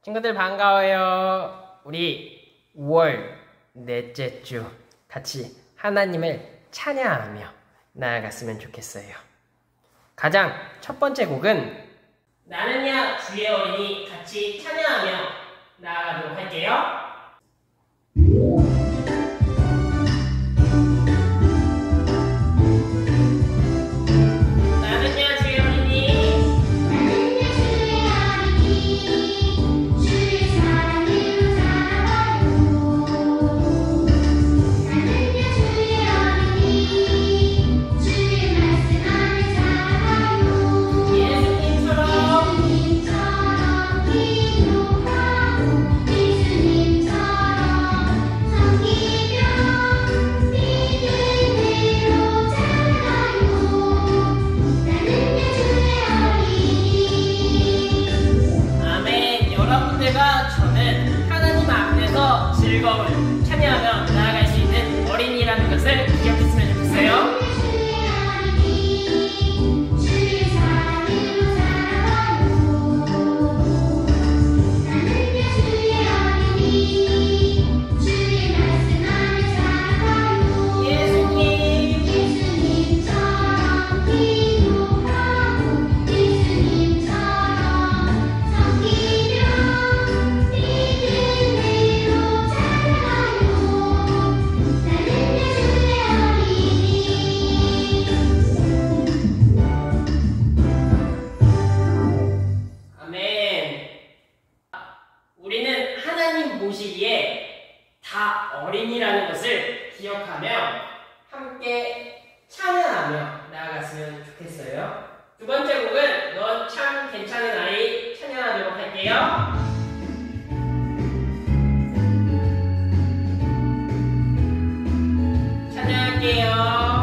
친구들 반가워요. 우리 5월 넷째 주 같이 하나님을 찬양하며 나아갔으면 좋겠어요. 가장 첫 번째 곡은 나는야 주의 어린이 같이 찬양하며 나아가도록 할게요. 저는 하나님 앞에서 즐거운 찬양하며 나아갈 수 있는 어린이라는 것을 기억했으면 좋겠어요. 우리는 하나님 모시기에 다 어린이라는 것을 기억하며 함께 찬양하며 나아갔으면 좋겠어요. 두 번째 곡은 넌 참 괜찮은 아이 찬양하도록 할게요. 찬양할게요.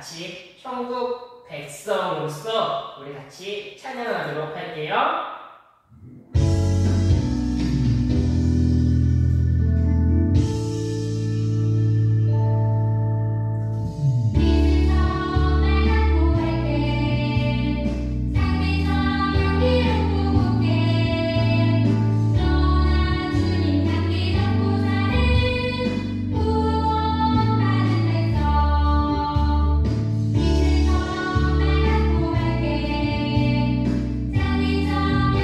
같이 천국 백성으로서 우리 같이 찬양하도록 할게요. 참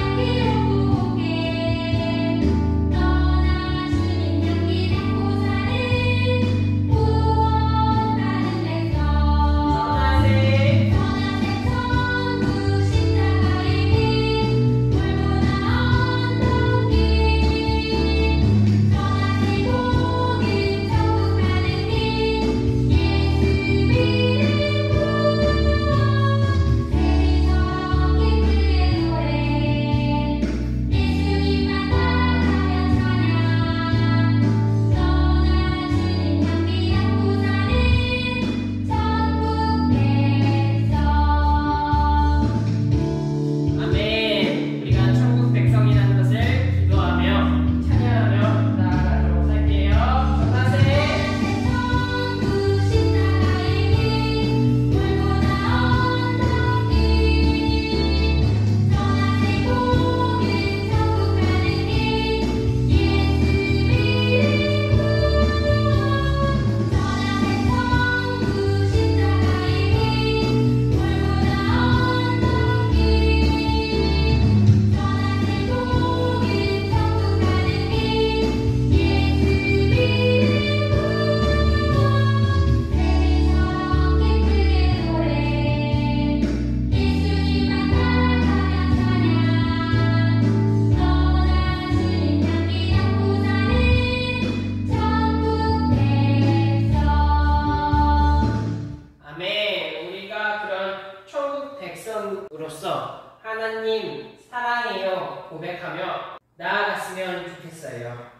하나님 사랑해요 고백하며 나아갔으면 좋겠어요.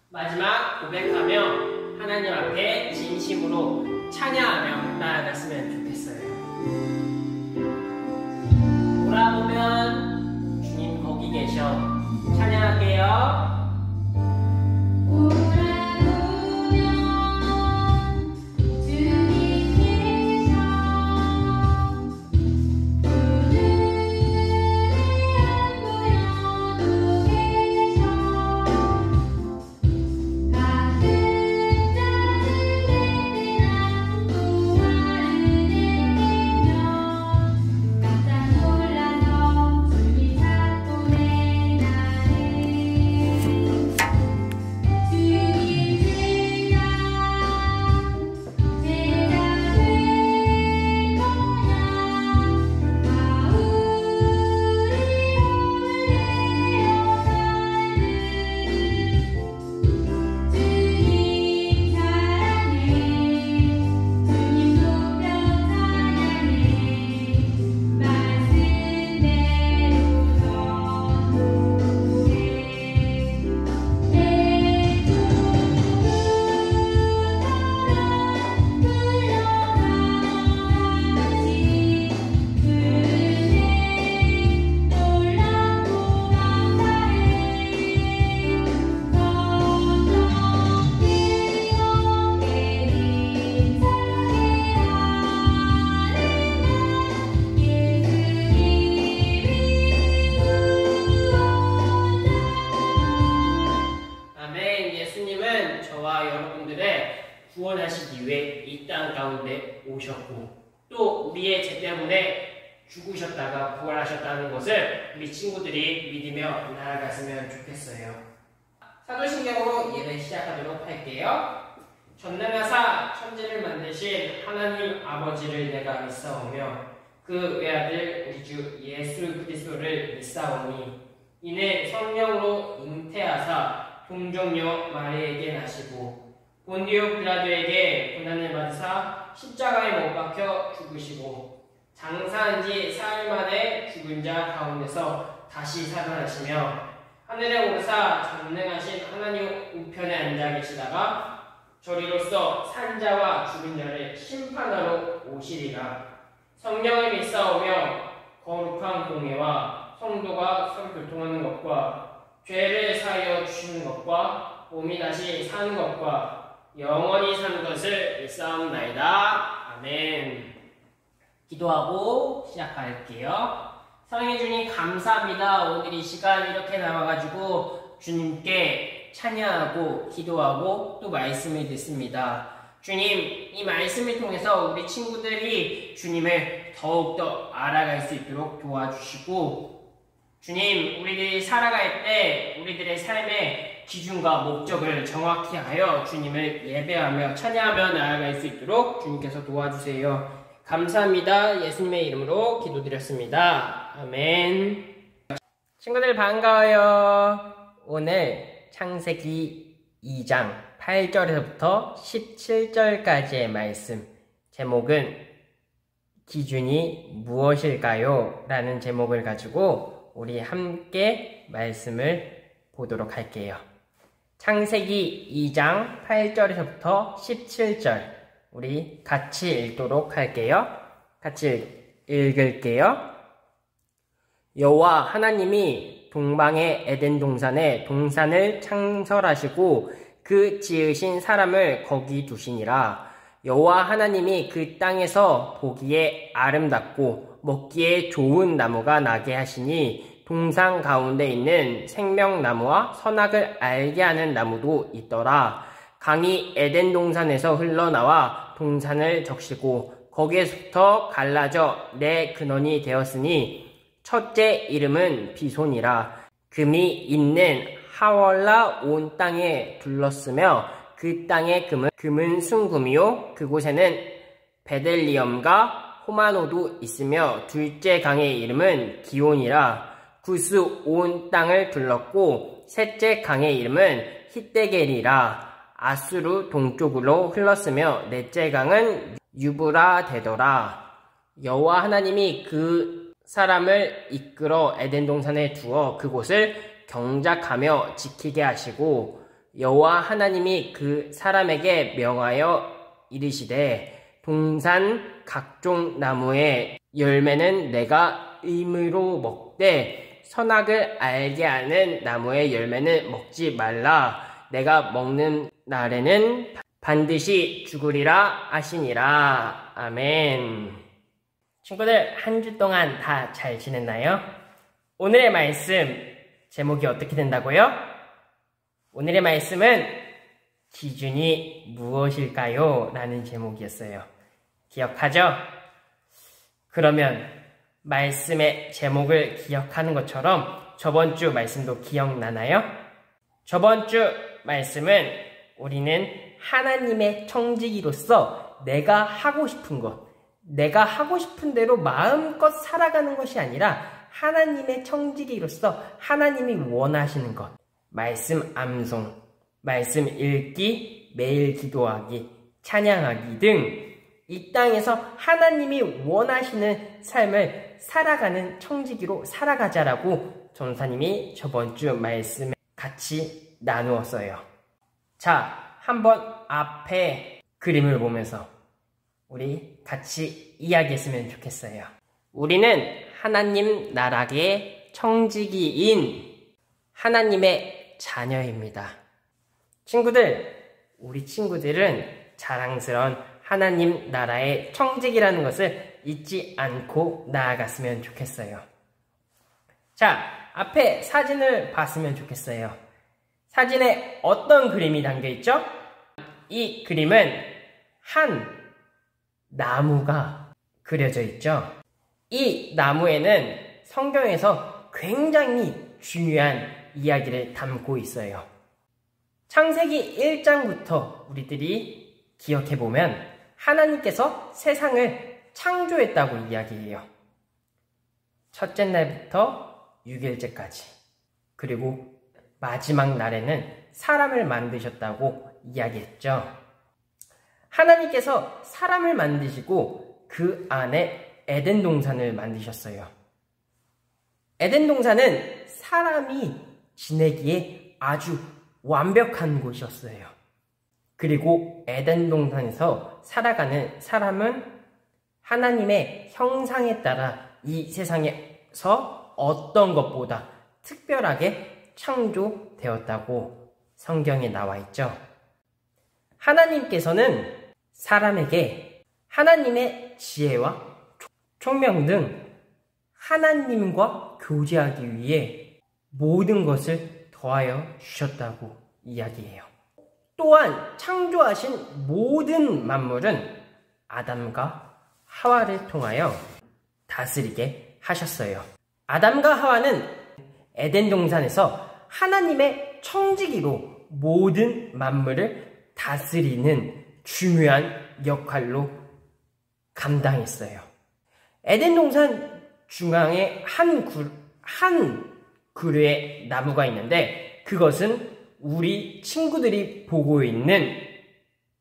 마지막 고백하며 하나님 앞에 진심으로 찬양하며 나아갔으면 좋겠어요. 돌아보면 주님 거기 계셔. 찬양할게요. 구원하시기 위해 이 땅 가운데 오셨고 또 우리의 죄 때문에 죽으셨다가 부활하셨다는 것을 우리 친구들이 믿으며 나아갔으면 좋겠어요. 사도신경으로 예배 시작하도록 할게요. 전능하사 천지를 만드신 하나님 아버지를 내가 믿사오며 그 외아들 우리 주 예수 그리스도를 믿사오니 이는 성령으로 잉태하사 동정녀 마리에게 나시고 본디오 빌라도에게 고난을 받으사 십자가에 못 박혀 죽으시고 장사한 지 사흘 만에 죽은 자 가운데서 다시 살아나시며 하늘에 오르사 전능하신 하나님 우편에 앉아 계시다가 저리로서 산자와 죽은 자를 심판하러 오시리라. 성령을 믿사오며 거룩한 공예와 성도가 서로 교통하는 것과 죄를 사하여 주시는 것과 몸이 다시 사는 것과 영원히 사는 것을 믿사옵나이다. 아멘. 기도하고 시작할게요. 사랑해 주님 감사합니다. 오늘 이 시간 이렇게 나와가지고 주님께 찬양하고 기도하고 또 말씀을 듣습니다. 주님, 이 말씀을 통해서 우리 친구들이 주님을 더욱더 알아갈 수 있도록 도와주시고 주님, 우리들이 살아갈 때 우리들의 삶의 기준과 목적을 정확히 하여 주님을 예배하며 찬양하며 나아갈 수 있도록 주님께서 도와주세요. 감사합니다. 예수님의 이름으로 기도드렸습니다. 아멘. 친구들 반가워요. 오늘 창세기 2장 8절에서부터 17절까지의 말씀 제목은 기준이 무엇일까요? 라는 제목을 가지고 우리 함께 말씀을 보도록 할게요. 창세기 2장 8절에서부터 17절 우리 같이 읽도록 할게요. 같이 읽을게요. 여호와 하나님이 동방의 에덴 동산에 동산을 창설하시고 그 지으신 사람을 거기 두시니라. 여호와 하나님이 그 땅에서 보기에 아름답고 먹기에 좋은 나무가 나게 하시니 동산 가운데 있는 생명나무와 선악을 알게 하는 나무도 있더라. 강이 에덴 동산에서 흘러나와 동산을 적시고 거기에서부터 갈라져 네 근원이 되었으니 첫째 이름은 비손이라. 금이 있는 하월라 온 땅에 둘렀으며 그 땅의 금은 순금이요 그곳에는 베델리엄과 호마노도 있으며 둘째 강의 이름은 기온이라. 구스 온 땅을 둘렀고 셋째 강의 이름은 히데겔이라. 아수르 동쪽으로 흘렀으며 넷째 강은 유브라 되더라. 여호와 하나님이 그 사람을 이끌어 에덴 동산에 두어 그곳을 경작하며 지키게 하시고 여호와 하나님이 그 사람에게 명하여 이르시되 동산 각종 나무의 열매는 내가 의무로 먹되 선악을 알게 하는 나무의 열매는 먹지 말라. 내가 먹는 날에는 반드시 죽으리라 하시니라. 아멘. 친구들, 한 주 동안 다 잘 지냈나요? 오늘의 말씀 제목이 어떻게 된다고요? 오늘의 말씀은 기준이 무엇일까요? 라는 제목이었어요. 기억하죠? 그러면 말씀의 제목을 기억하는 것처럼 저번 주 말씀도 기억나나요? 저번 주 말씀은 우리는 하나님의 청지기로서 내가 하고 싶은 것, 내가 하고 싶은 대로 마음껏 살아가는 것이 아니라 하나님의 청지기로서 하나님이 원하시는 것, 말씀 암송, 말씀 읽기, 매일 기도하기, 찬양하기 등 이 땅에서 하나님이 원하시는 삶을 살아가는 청지기로 살아가자라고 전사님이 저번 주 말씀에 같이 나누었어요. 자, 한번 앞에 그림을 보면서 우리 같이 이야기했으면 좋겠어요. 우리는 하나님 나라의 청지기인 하나님의 자녀입니다. 친구들, 우리 친구들은 자랑스러운 하나님 나라의 청지기라는 것을 잊지 않고 나아갔으면 좋겠어요. 자, 앞에 사진을 봤으면 좋겠어요. 사진에 어떤 그림이 담겨있죠? 이 그림은 한 나무가 그려져 있죠. 이 나무에는 성경에서 굉장히 중요한 이야기를 담고 있어요. 창세기 1장부터 우리들이 기억해보면 하나님께서 세상을 창조했다고 이야기해요. 첫째 날부터 6일째까지. 그리고 마지막 날에는 사람을 만드셨다고 이야기했죠. 하나님께서 사람을 만드시고 그 안에 에덴 동산을 만드셨어요. 에덴 동산은 사람이 지내기에 아주 완벽한 곳이었어요. 그리고 에덴 동산에서 살아가는 사람은 하나님의 형상에 따라 이 세상에서 어떤 것보다 특별하게 창조되었다고 성경에 나와 있죠. 하나님께서는 사람에게 하나님의 지혜와 총명 등 하나님과 교제하기 위해 모든 것을 더하여 주셨다고 이야기해요. 또한 창조하신 모든 만물은 아담과 하와를 통하여 다스리게 하셨어요. 아담과 하와는 에덴 동산에서 하나님의 청지기로 모든 만물을 다스리는 중요한 역할로 감당했어요. 에덴 동산 중앙에 한 그루의 나무가 있는데 그것은 우리 친구들이 보고 있는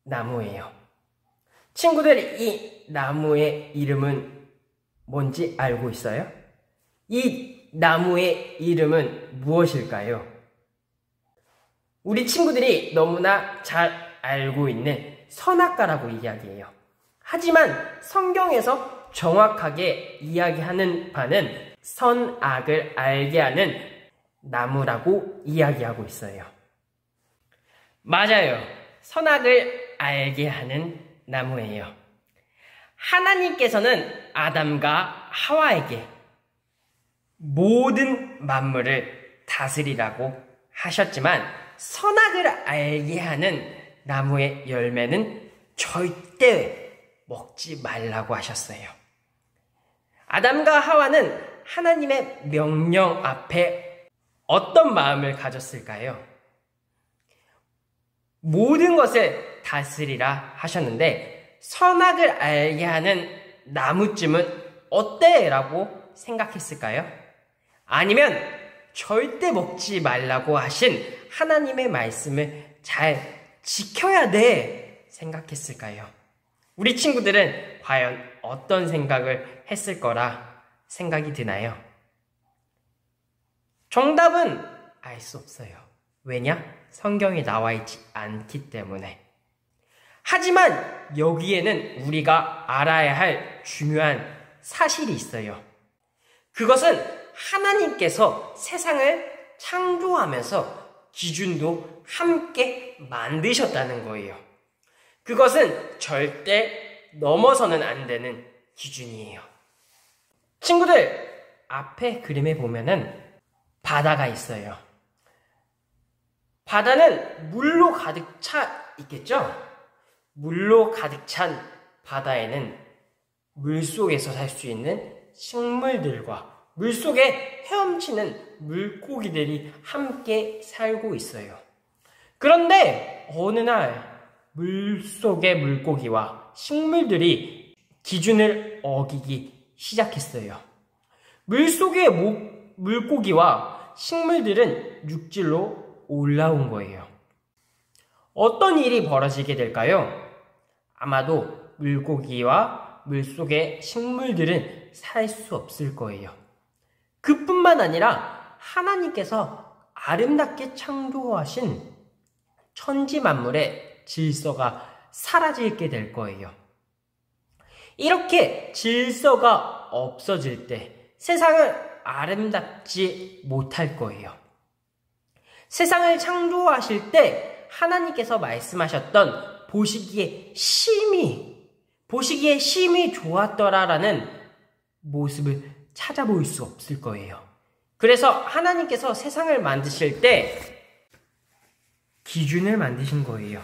나무예요. 친구들, 이 나무의 이름은 뭔지 알고 있어요? 이 나무의 이름은 무엇일까요? 우리 친구들이 너무나 잘 알고 있는 선악과라고 이야기해요. 하지만 성경에서 정확하게 이야기하는 바는 선악을 알게 하는 나무라고 이야기하고 있어요. 맞아요. 선악을 알게 하는 나무예요. 하나님께서는 아담과 하와에게 모든 만물을 다스리라고 하셨지만 선악을 알게 하는 나무의 열매는 절대 먹지 말라고 하셨어요. 아담과 하와는 하나님의 명령 앞에 어떤 마음을 가졌을까요? 모든 것을 다스리라 하셨는데 선악을 알게 하는 나무쯤은 어때? 라고 생각했을까요? 아니면 절대 먹지 말라고 하신 하나님의 말씀을 잘 지켜야 돼 생각했을까요? 우리 친구들은 과연 어떤 생각을 했을 거라 생각이 드나요? 정답은 알 수 없어요. 왜냐? 성경에 나와 있지 않기 때문에. 하지만 여기에는 우리가 알아야 할 중요한 사실이 있어요. 그것은 하나님께서 세상을 창조하면서 기준도 함께 만드셨다는 거예요. 그것은 절대 넘어서는 안 되는 기준이에요. 친구들, 앞에 그림에 보면은 바다가 있어요. 바다는 물로 가득 차 있겠죠? 물로 가득 찬 바다에는 물속에서 살 수 있는 식물들과 물속에 헤엄치는 물고기들이 함께 살고 있어요. 그런데 어느 날 물속의 물고기와 식물들이 기준을 어기기 시작했어요. 물속의 물고기와 식물들은 육지로 올라온 거예요. 어떤 일이 벌어지게 될까요? 아마도 물고기와 물속의 식물들은 살 수 없을 거예요. 그뿐만 아니라 하나님께서 아름답게 창조하신 천지 만물의 질서가 사라지게 될 거예요. 이렇게 질서가 없어질 때 세상은 아름답지 못할 거예요. 세상을 창조하실 때 하나님께서 말씀하셨던 보시기에 심히 좋았더라라는 모습을 찾아볼 수 없을 거예요. 그래서 하나님께서 세상을 만드실 때 기준을 만드신 거예요.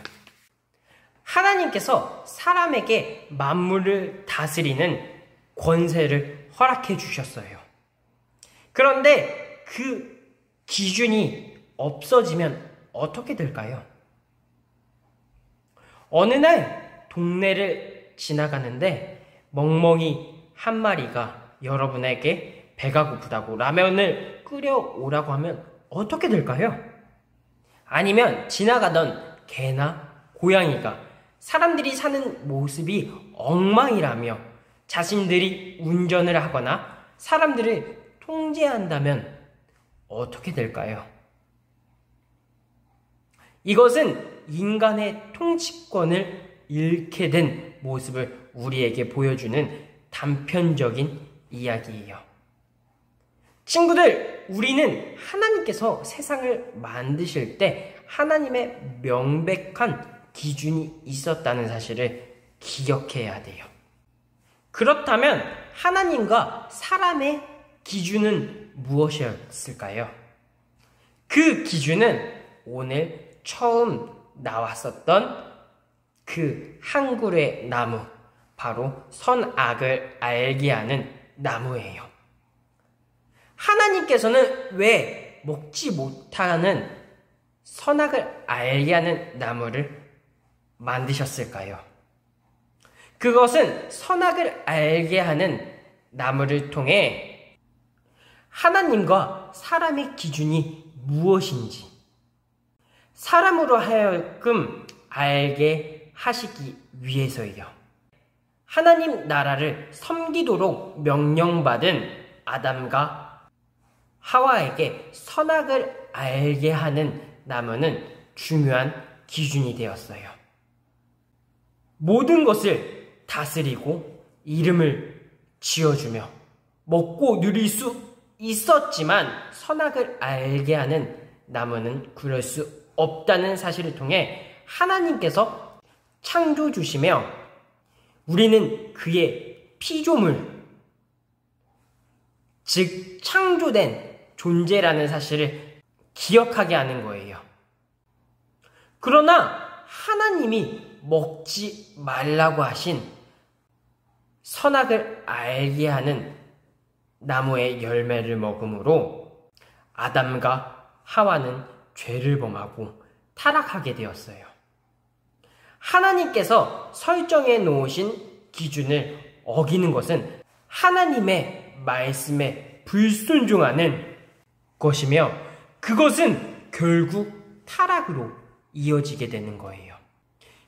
하나님께서 사람에게 만물을 다스리는 권세를 허락해 주셨어요. 그런데 그 기준이 없어지면 어떻게 될까요? 어느 날 동네를 지나가는데 멍멍이 한 마리가 여러분에게 배가 고프다고 라면을 끓여오라고 하면 어떻게 될까요? 아니면 지나가던 개나 고양이가 사람들이 사는 모습이 엉망이라며 자신들이 운전을 하거나 사람들을 통제한다면 어떻게 될까요? 이것은 인간의 통치권을 잃게 된 모습을 우리에게 보여주는 단편적인 이야기예요. 친구들, 우리는 하나님께서 세상을 만드실 때 하나님의 명백한 기준이 있었다는 사실을 기억해야 돼요. 그렇다면 하나님과 사람의 기준은 무엇이었을까요? 그 기준은 오늘 처음 나왔었던 그 한 그루의 나무, 바로 선악을 알게 하는 나무예요. 하나님께서는 왜 먹지 못하는 선악을 알게 하는 나무를 만드셨을까요? 그것은 선악을 알게 하는 나무를 통해 하나님과 사람의 기준이 무엇인지 사람으로 하여금 알게 하시기 위해서예요. 하나님 나라를 섬기도록 명령받은 아담과 하와에게 선악을 알게 하는 나무는 중요한 기준이 되었어요. 모든 것을 다스리고 이름을 지어주며 먹고 누릴 수 있었지만 선악을 알게 하는 나무는 그럴 수 없다는 사실을 통해 하나님께서 창조 주시며 우리는 그의 피조물, 즉 창조된 존재라는 사실을 기억하게 하는 거예요. 그러나 하나님이 먹지 말라고 하신 선악을 알게 하는 나무의 열매를 먹음으로 아담과 하와는 죄를 범하고 타락하게 되었어요. 하나님께서 설정해 놓으신 기준을 어기는 것은 하나님의 말씀에 불순종하는 것이며 그것은 결국 타락으로 이어지게 되는 거예요.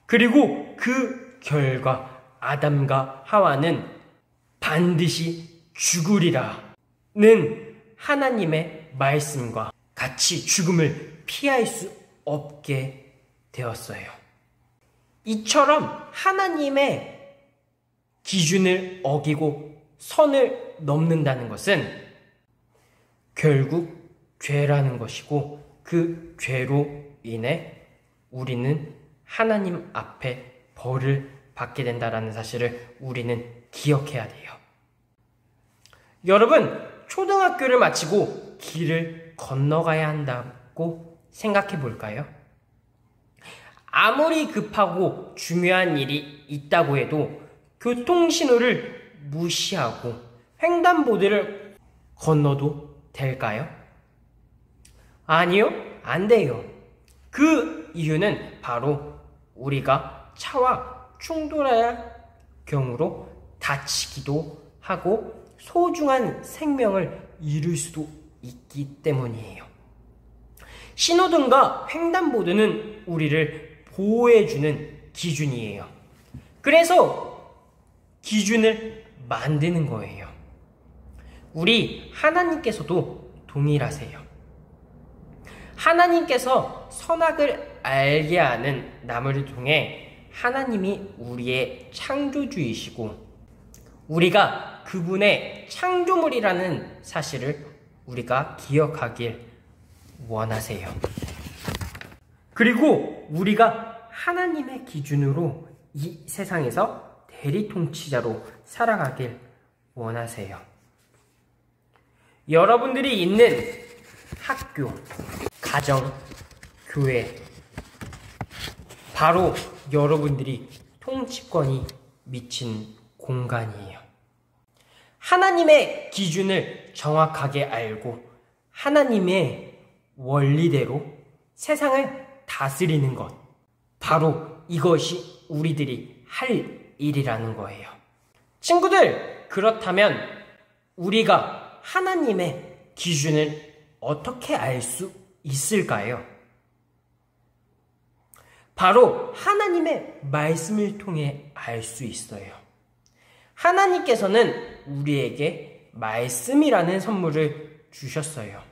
그리고 그 결과 아담과 하와는 반드시 죽으리라는 하나님의 말씀과 같이 죽음을 피할 수 없게 되었어요. 이처럼 하나님의 기준을 어기고 선을 넘는다는 것은 결국 죄라는 것이고, 그 죄로 인해 우리는 하나님 앞에 벌을 받게 된다는 사실을 우리는 기억해야 돼요. 여러분, 초등학교를 마치고 길을 건너가야 한다고 생각해 볼까요? 아무리 급하고 중요한 일이 있다고 해도 교통신호를 무시하고 횡단보도를 건너도 될까요? 아니요, 안 돼요. 그 이유는 바로 우리가 차와 충돌할 경우로 다치기도 하고 소중한 생명을 잃을 수도 있기 때문이에요. 신호등과 횡단보도는 우리를 보호해주는 기준이에요. 그래서 기준을 만드는 거예요. 우리 하나님께서도 동일하세요. 하나님께서 선악을 알게 하는 나무를 통해 하나님이 우리의 창조주이시고 우리가 그분의 창조물이라는 사실을 우리가 기억하길 원하세요. 그리고 우리가 하나님의 기준으로 이 세상에서 대리통치자로 살아가길 원하세요. 여러분들이 있는 학교, 가정, 교회, 바로 여러분들이 통치권이 미친 공간이에요. 하나님의 기준을 정확하게 알고 하나님의 원리대로 세상을 다스리는 것, 바로 이것이 우리들이 할 일이라는 거예요. 친구들, 그렇다면 우리가 하나님의 기준을 어떻게 알 수 있을까요? 바로 하나님의 말씀을 통해 알 수 있어요. 하나님께서는 우리에게 말씀이라는 선물을 주셨어요.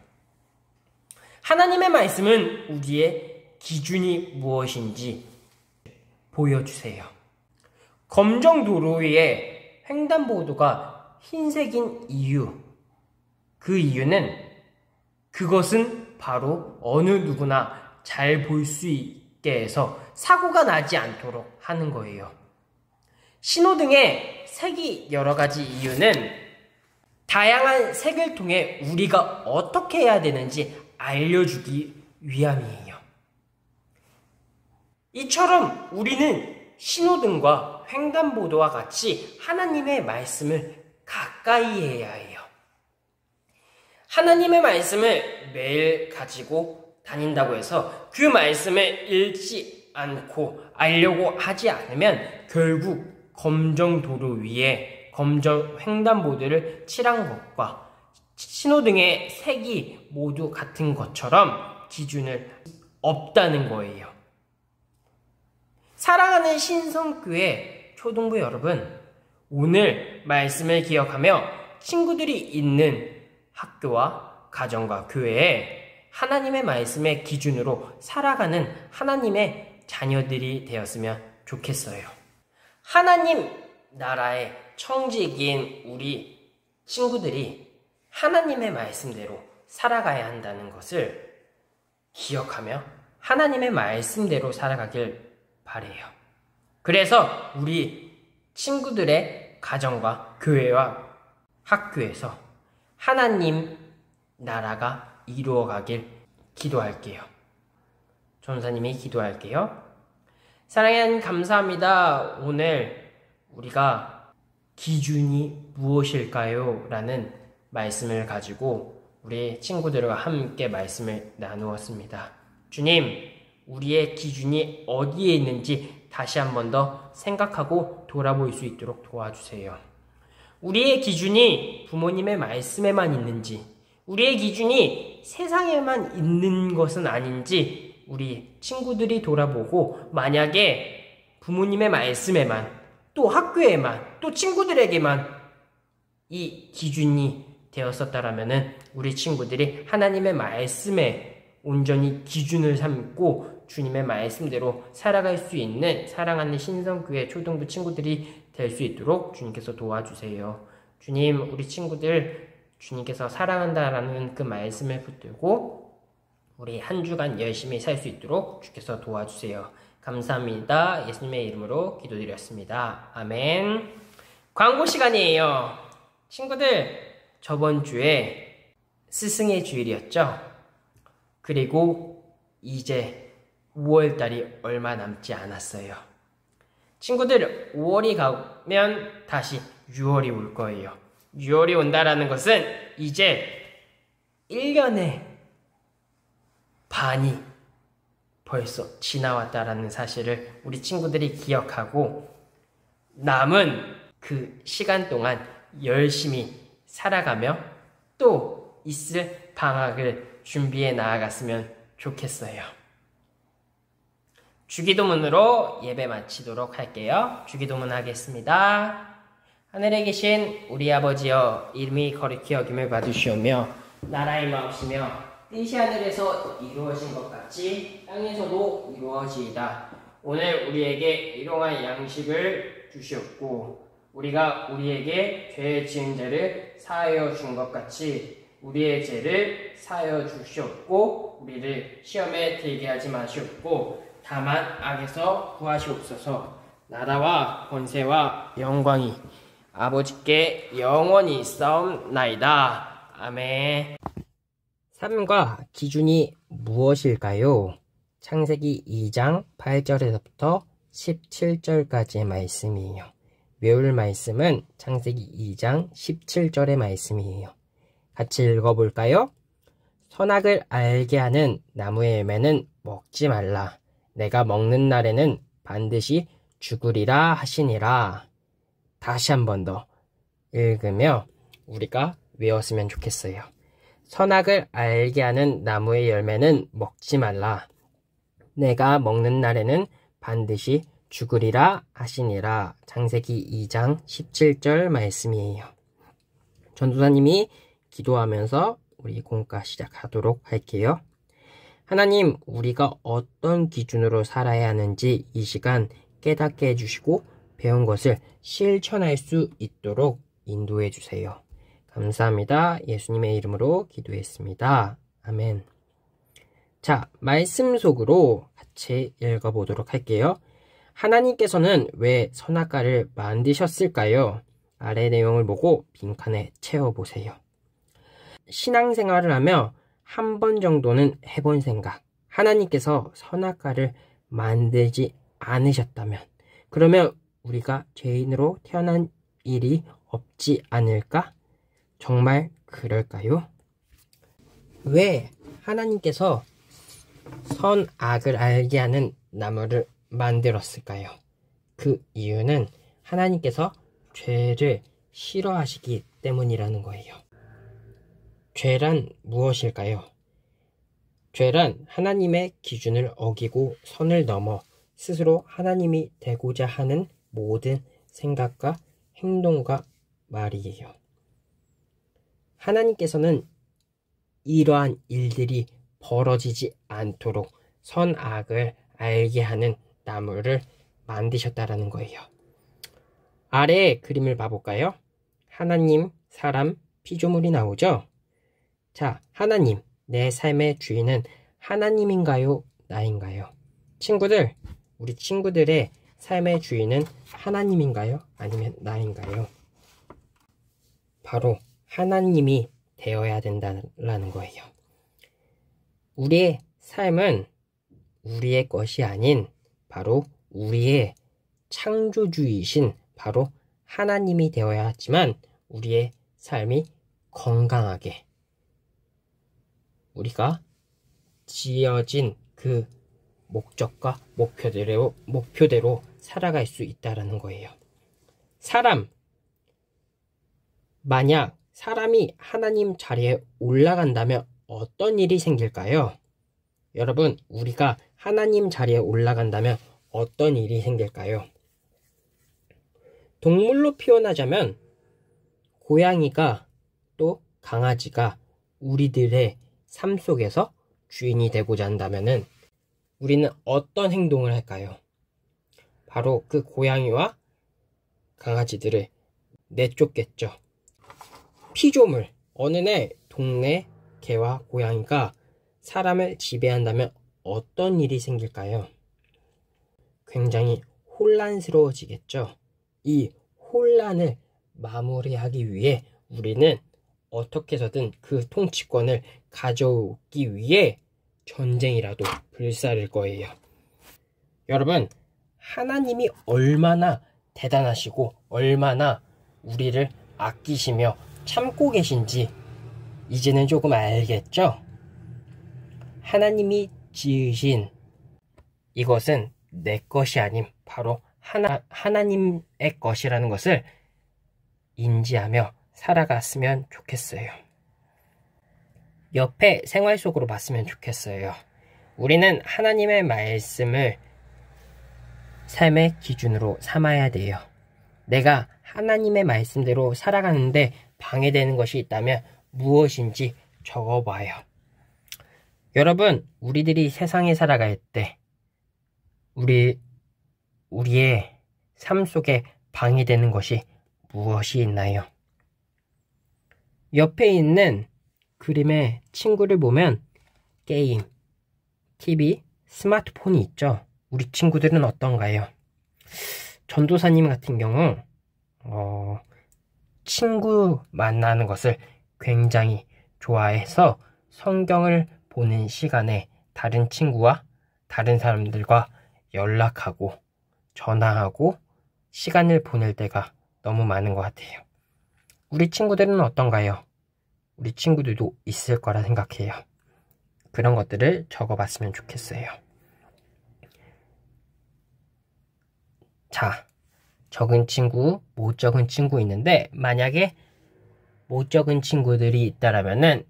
하나님의 말씀은 우리의 기준이 무엇인지 보여주세요. 검정도로 위에 횡단보도가 흰색인 이유, 그 이유는 그것은 바로 어느 누구나 잘 볼 수 있게 해서 사고가 나지 않도록 하는 거예요. 신호등의 색이 여러 가지 이유는 다양한 색을 통해 우리가 어떻게 해야 되는지 알려주기 위함이에요. 이처럼 우리는 신호등과 횡단보도와 같이 하나님의 말씀을 가까이 해야 해요. 하나님의 말씀을 매일 가지고 다닌다고 해서 그 말씀을 읽지 않고 알려고 하지 않으면 결국 검정도로 위에 검정 횡단보도를 칠한 것과 신호등의 색이 모두 같은 것처럼 기준을 없다는 거예요. 사랑하는 신성교회 초등부 여러분, 오늘 말씀을 기억하며 친구들이 있는 학교와 가정과 교회에 하나님의 말씀의 기준으로 살아가는 하나님의 자녀들이 되었으면 좋겠어요. 하나님 나라의 청지기인 우리 친구들이 하나님의 말씀대로 살아가야 한다는 것을 기억하며 하나님의 말씀대로 살아가길 바래요. 그래서 우리 친구들의 가정과 교회와 학교에서 하나님 나라가 이루어가길 기도할게요. 전사님이 기도할게요. 사랑의 하나님 감사합니다. 오늘 우리가 기준이 무엇일까요? 라는 말씀을 가지고 우리 친구들과 함께 말씀을 나누었습니다. 주님, 우리의 기준이 어디에 있는지 다시 한 번 더 생각하고 돌아볼 수 있도록 도와주세요. 우리의 기준이 부모님의 말씀에만 있는지, 우리의 기준이 세상에만 있는 것은 아닌지 우리 친구들이 돌아보고 만약에 부모님의 말씀에만 또 학교에만 또 친구들에게만 이 기준이 되었었다라면은 우리 친구들이 하나님의 말씀에 온전히 기준을 삼고 주님의 말씀대로 살아갈 수 있는 사랑하는 신성교회 초등부 친구들이 될 수 있도록 주님께서 도와주세요. 주님, 우리 친구들 주님께서 사랑한다라는 그 말씀을 붙들고 우리 한 주간 열심히 살 수 있도록 주께서 도와주세요. 감사합니다. 예수님의 이름으로 기도드렸습니다. 아멘. 광고 시간이에요. 친구들, 저번 주에 스승의 주일이었죠? 그리고 이제 5월달이 얼마 남지 않았어요. 친구들, 5월이 가면 다시 6월이 올 거예요. 6월이 온다라는 것은 이제 1년의 반이 벌써 지나왔다라는 사실을 우리 친구들이 기억하고 남은 그 시간 동안 열심히 살아가며 또 있을 방학을 준비해 나아갔으면 좋겠어요. 주기도문으로 예배 마치도록 할게요. 주기도문 하겠습니다. 하늘에 계신 우리 아버지여, 이름이 거룩히 여김을 받으시오며 나라의 마옵시며 뜻이 하늘에서 이루어진 것 같이 땅에서도 이루어지이다. 오늘 우리에게 일용할 양식을 주시옵고 우리가 우리에게 죄 지은 자를 사하여 준 것 같이 우리의 죄를 사하여 주시옵고 우리를 시험에 들게 하지 마시옵고 다만 악에서 구하시옵소서. 나라와 권세와 영광이 아버지께 영원히 있사옵나이다. 아멘. 삶과 기준이 무엇일까요? 창세기 2장 8절에서부터 17절까지의 말씀이에요. 외울 말씀은 창세기 2장 17절의 말씀이에요. 같이 읽어볼까요? 선악을 알게 하는 나무의 열매는 먹지 말라. 내가 먹는 날에는 반드시 죽으리라 하시니라. 다시 한 번 더 읽으며 우리가 외웠으면 좋겠어요. 선악을 알게 하는 나무의 열매는 먹지 말라. 내가 먹는 날에는 반드시 죽으리라 하시니라. 창세기 2장 17절 말씀이에요. 전도사님이 기도하면서 우리 공과 시작하도록 할게요. 하나님, 우리가 어떤 기준으로 살아야 하는지 이 시간 깨닫게 해주시고 배운 것을 실천할 수 있도록 인도해 주세요. 감사합니다. 예수님의 이름으로 기도했습니다. 아멘. 자, 말씀 속으로 같이 읽어보도록 할게요. 하나님께서는 왜 선악과를 만드셨을까요? 아래 내용을 보고 빈칸에 채워보세요. 신앙생활을 하며 한 번 정도는 해본 생각. 하나님께서 선악과를 만들지 않으셨다면 그러면 우리가 죄인으로 태어난 일이 없지 않을까? 정말 그럴까요? 왜 하나님께서 선악을 알게 하는 나무를 만들었을까요? 그 이유는 하나님께서 죄를 싫어하시기 때문이라는 거예요. 죄란 무엇일까요? 죄란 하나님의 기준을 어기고 선을 넘어 스스로 하나님이 되고자 하는 모든 생각과 행동과 말이에요. 하나님께서는 이러한 일들이 벌어지지 않도록 선악을 알게 하는 나무를 만드셨다라는 거예요. 아래의 그림을 봐볼까요? 하나님, 사람, 피조물이 나오죠? 자, 하나님, 내 삶의 주인은 하나님인가요? 나인가요? 친구들, 우리 친구들의 삶의 주인은 하나님인가요? 아니면 나인가요? 바로 하나님이 되어야 된다는 거예요. 우리의 삶은 우리의 것이 아닌 바로 우리의 창조주이신 바로 하나님이 되어야 하지만 우리의 삶이 건강하게 우리가 지어진 그 목적과 목표대로 살아갈 수 있다는 거예요. 만약 사람이 하나님 자리에 올라간다면 어떤 일이 생길까요? 여러분, 우리가 하나님 자리에 올라간다면 어떤 일이 생길까요? 동물로 표현하자면 고양이가 또 강아지가 우리들의 삶 속에서 주인이 되고자 한다면은 우리는 어떤 행동을 할까요? 바로 그 고양이와 강아지들을 내쫓겠죠. 피조물, 어느 날 동네 개와 고양이가 사람을 지배한다면 어떤 일이 생길까요? 굉장히 혼란스러워지겠죠. 이 혼란을 마무리하기 위해 우리는 어떻게 해서든 그 통치권을 가져오기 위해 전쟁이라도 불사를 거예요. 여러분, 하나님이 얼마나 대단하시고 얼마나 우리를 아끼시며 참고 계신지 이제는 조금 알겠죠? 하나님이 지으신 이것은 내 것이 아님 바로 하나님의 것이라는 것을 인지하며 살아갔으면 좋겠어요. 옆에 생활 속으로 봤으면 좋겠어요. 우리는 하나님의 말씀을 삶의 기준으로 삼아야 돼요. 내가 하나님의 말씀대로 살아가는데 방해되는 것이 있다면 무엇인지 적어봐요. 여러분, 우리들이 세상에 살아갈 때 우리의 삶 속에 방해되는 것이 무엇이 있나요? 옆에 있는 그림의 친구를 보면 게임, TV, 스마트폰이 있죠. 우리 친구들은 어떤가요? 전도사님 같은 경우 친구 만나는 것을 굉장히 좋아해서 성경을 보는 시간에 다른 친구와 다른 사람들과 연락하고 전화하고 시간을 보낼 때가 너무 많은 것 같아요. 우리 친구들은 어떤가요? 우리 친구들도 있을 거라 생각해요. 그런 것들을 적어봤으면 좋겠어요. 자, 적은 친구, 못 적은 친구 있는데 만약에 못 적은 친구들이 있다라면은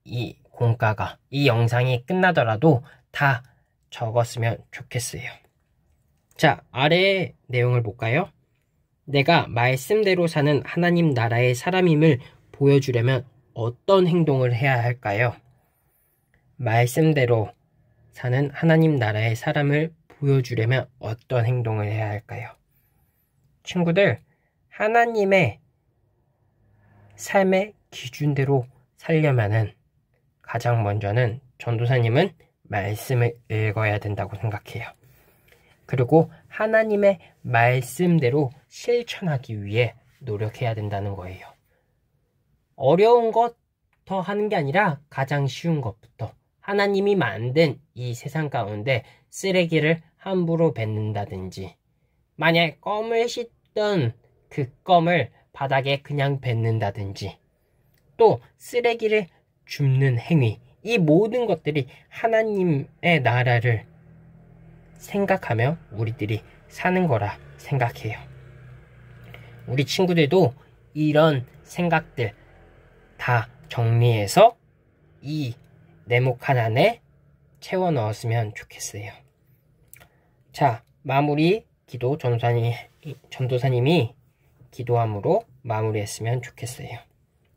이 영상이 끝나더라도 다 적었으면 좋겠어요. 자, 아래의 내용을 볼까요? 내가 말씀대로 사는 하나님 나라의 사람임을 보여주려면 어떤 행동을 해야 할까요? 말씀대로 사는 하나님 나라의 사람을 보여주려면 어떤 행동을 해야 할까요? 친구들, 하나님의 삶의 기준대로 살려면은 가장 먼저는 전도사님은 말씀을 읽어야 된다고 생각해요. 그리고 하나님의 말씀대로 실천하기 위해 노력해야 된다는 거예요. 어려운 것 더 하는 게 아니라 가장 쉬운 것부터 하나님이 만든 이 세상 가운데 쓰레기를 함부로 뱉는다든지 만약 껌을 씻던 그 껌을 바닥에 그냥 뱉는다든지 또 쓰레기를 줍는 행위 이 모든 것들이 하나님의 나라를 생각하며 우리들이 사는 거라 생각해요. 우리 친구들도 이런 생각들 다 정리해서 이 네모칸 안에 채워 넣었으면 좋겠어요. 자, 마무리 기도 전도사님이 기도함으로 마무리했으면 좋겠어요.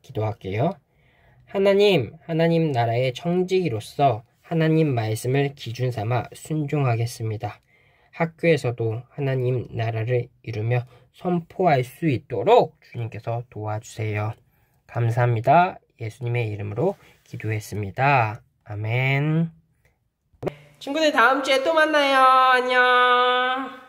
기도할게요. 하나님 나라의 청지기로서 하나님 말씀을 기준 삼아 순종하겠습니다. 학교에서도 하나님 나라를 이루며 선포할 수 있도록 주님께서 도와주세요. 감사합니다. 예수님의 이름으로 기도했습니다. 아멘. 친구들 다음 주에 또 만나요. 안녕.